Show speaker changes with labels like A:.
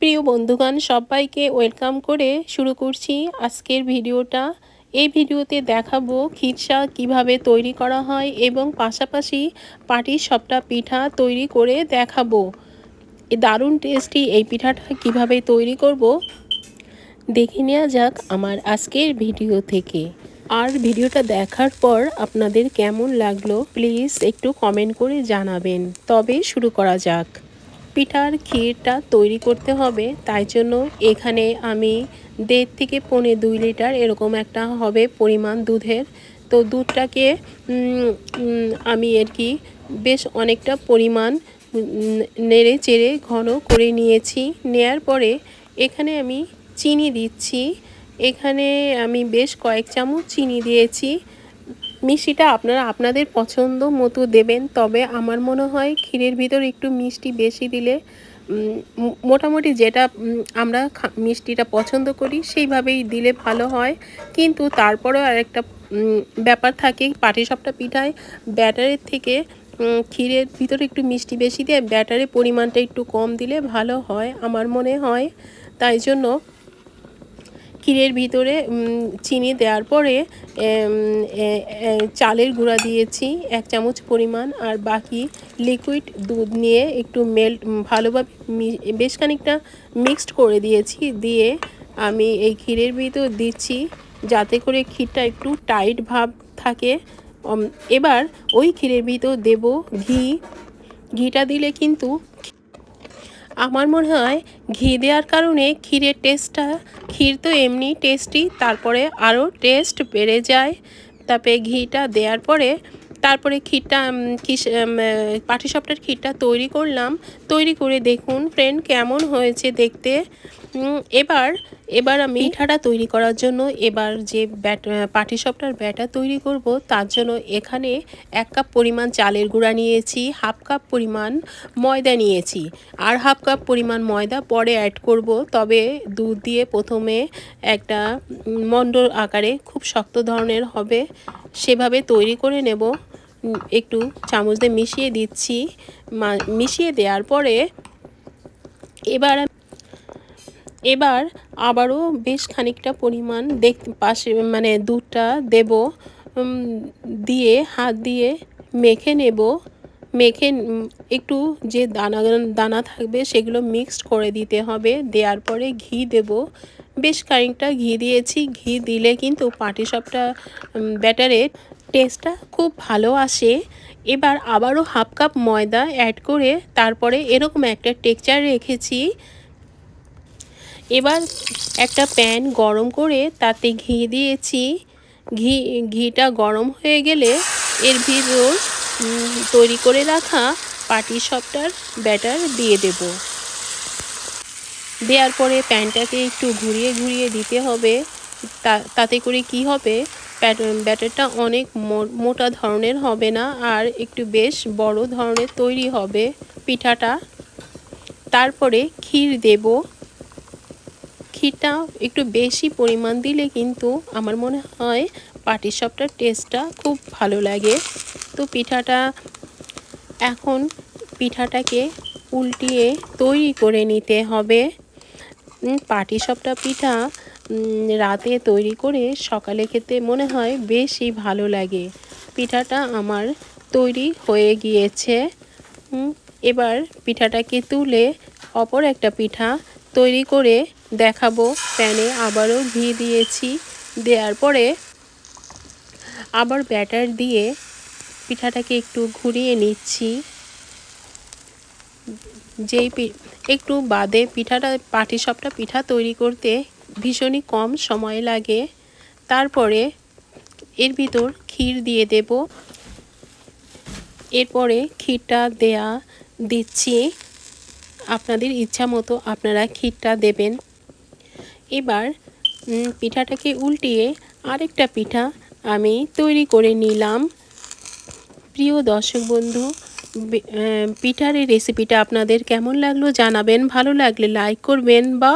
A: প্রিয় বন্ধুগণ সবাইকে ওয়েলকাম করে শুরু করছি আজকের ভিডিওটা। এই ভিডিওতে দেখাবো খিরসা কিভাবে তৈরি করা হয় এবং পাশাপাশি পাটিসাপটা পিঠা তৈরি করে দেখাবো। দারুণ টেস্টি এই পিঠাটা কিভাবে তৈরি করব দেখে নেওয়া যাক আমার আজকের ভিডিও থেকে। আর ভিডিওটা দেখার পর আপনাদের কেমন লাগলো প্লিজ একটু কমেন্ট করে জানাবেন। তবে শুরু করা যাক। পিঠার ক্ষীরটা তৈরি করতে হবে, তাই জন্য এখানে আমি 1.5 থেকে 2.5 লিটার এরকম একটা হবে পরিমাণ দুধের। তো দুধটাকে আমি বেশ অনেকটা পরিমাণ নেড়ে চেড়ে ঘন করে নিয়েছি। নেয়ার পরে এখানে আমি চিনি দিচ্ছি। এখানে আমি বেশ কয়েক চামচ চিনি দিয়েছি। মিষ্টিটা আপনারা আপনাদের পছন্দ মতো দেবেন, তবে আমার মনে হয় ক্ষীরের ভিতর একটু মিষ্টি বেশি দিলে মোটামুটি যেটা আমরা মিষ্টিটা পছন্দ করি সেইভাবেই দিলে ভালো হয়। কিন্তু তারপরেও আরেকটা ব্যাপার থাকে, পাটিসাপটা পিঠায় ব্যাটারের থেকে ক্ষীরের ভিতরে একটু মিষ্টি বেশি দিয়ে ব্যাটারের পরিমাণটা একটু কম দিলে ভালো হয় আমার মনে হয়। তাই জন্য ক্ষীরের ভিতরে চিনি দেওয়ার পরে চালের গুঁড়া দিয়েছি 1 চামচ পরিমাণ, আর বাকি লিকুইড দুধ নিয়ে একটু ভালোভাবে বেশ খানিকটা মিক্সড করে দিয়েছি। দিয়ে আমি এই ক্ষীরের ভিতর দিচ্ছি যাতে করে ক্ষীরটা একটু টাইট ভাব থাকে। এবার ওই ক্ষীরের ভিতর দেব ঘিটা দিলে কিন্তু আমার মনে হয় ঘি দেওয়ার কারণে ক্ষীরের টেস্টটা, ক্ষীর তো এমনি টেস্টি, তারপরে আরও টেস্ট বেড়ে যায়। তারপরে ঘিটা দেওয়ার পরে তারপরে ক্ষীরটা পাটিসাপটার ক্ষীরটা তৈরি করলাম। তৈরি করে দেখুন ফ্রেন্ড কেমন হয়েছে দেখতে। এবার আমি পিঠাটা তৈরি করার জন্য এবার যে পাটিসাপটার ব্যাটার তৈরি করব তার জন্য এখানে 1 কাপ পরিমাণ চালের গুঁড়া নিয়েছি, 1/2 কাপ পরিমাণ ময়দা নিয়েছি, আর 1/2 কাপ পরিমাণ ময়দা পরে অ্যাড করব। তবে দুধ দিয়ে প্রথমে একটা মন্ড আকারে খুব শক্ত ধরনের হবে সেভাবে তৈরি করে নেব। একটু চামচ দিয়ে মিশিয়ে দিচ্ছি। মিশিয়ে দেওয়ার পরে এবার আবারও বেশ খানিকটা পরিমাণ পাশে দুধটা দেব, দিয়ে হাত দিয়ে মেখে নেব। মেখে একটু যে দানা থাকবে সেগুলো মিক্সড করে দিতে হবে। দেওয়ার পরে ঘি দেব, বেশ খানিকটা ঘি দিয়েছি। ঘি দিলে কিন্তু পাটিসাপটা ব্যাটারের টেস্টটা খুব ভালো আসে। এবার আবারও 1/2 কাপ ময়দা অ্যাড করে তারপরে এরকম একটা টেক্সচার রেখেছি। এবার একটা প্যান গরম করে তাতে ঘি দিয়েছি। ঘিটা গরম হয়ে গেলে এর ভিতর তৈরি করে রাখা পাটিসাপটার ব্যাটার দিয়ে দেব। দেওয়ার পরে প্যানটাকে একটু ঘুরিয়ে ঘুরিয়ে দিতে হবে। তাতে করে কি হবে, ব্যাটারটা অনেক মোটা ধরনের হবে না, আর একটু বেশ বড় ধরনের তৈরি হবে পিঠাটা। তারপরে ক্ষীর দেব। ক্ষীরটা একটু বেশি পরিমাণ দিলে কিন্তু আমার মনে হয় পাটিসাপটার টেস্টটা খুব ভালো লাগে। তো পিঠাটাকে উল্টিয়ে তৈরি করে নিতে হবে। পাটিসাপটা পিঠা রাতে তৈরি করে সকালে খেতে মনে হয় বেশি ভালো লাগে। পিঠাটা আমার তৈরি হয়ে গিয়েছে। এবার পিঠাটাকে তুলে অপর একটা পিঠা তৈরি করে দেখাবো। প্যানে আবারও ঘি দিয়েছি। দেওয়ার পরে আবার ব্যাটার দিয়ে পিঠাটাকে একটু ঘুরিয়ে নিচ্ছি। একটু বাদে পাটিসাপটা পিঠা তৈরি করতে ভীষণই কম সময় লাগে। তারপরে এর ভিতর ক্ষীর দিয়ে দেব। এরপরে ক্ষীরটা দিচ্ছি, আপনাদের ইচ্ছা মতো আপনারা ক্ষীরটা দেবেন। এবার পিঠাটাকে উল্টিয়ে আরেকটা পিঠা আমি তৈরি করে নিলাম। প্রিয় দর্শক বন্ধু, পিঠার এই রেসিপিটা আপনাদের কেমন লাগলো জানাবেন। ভালো লাগলে লাইক করবেন বা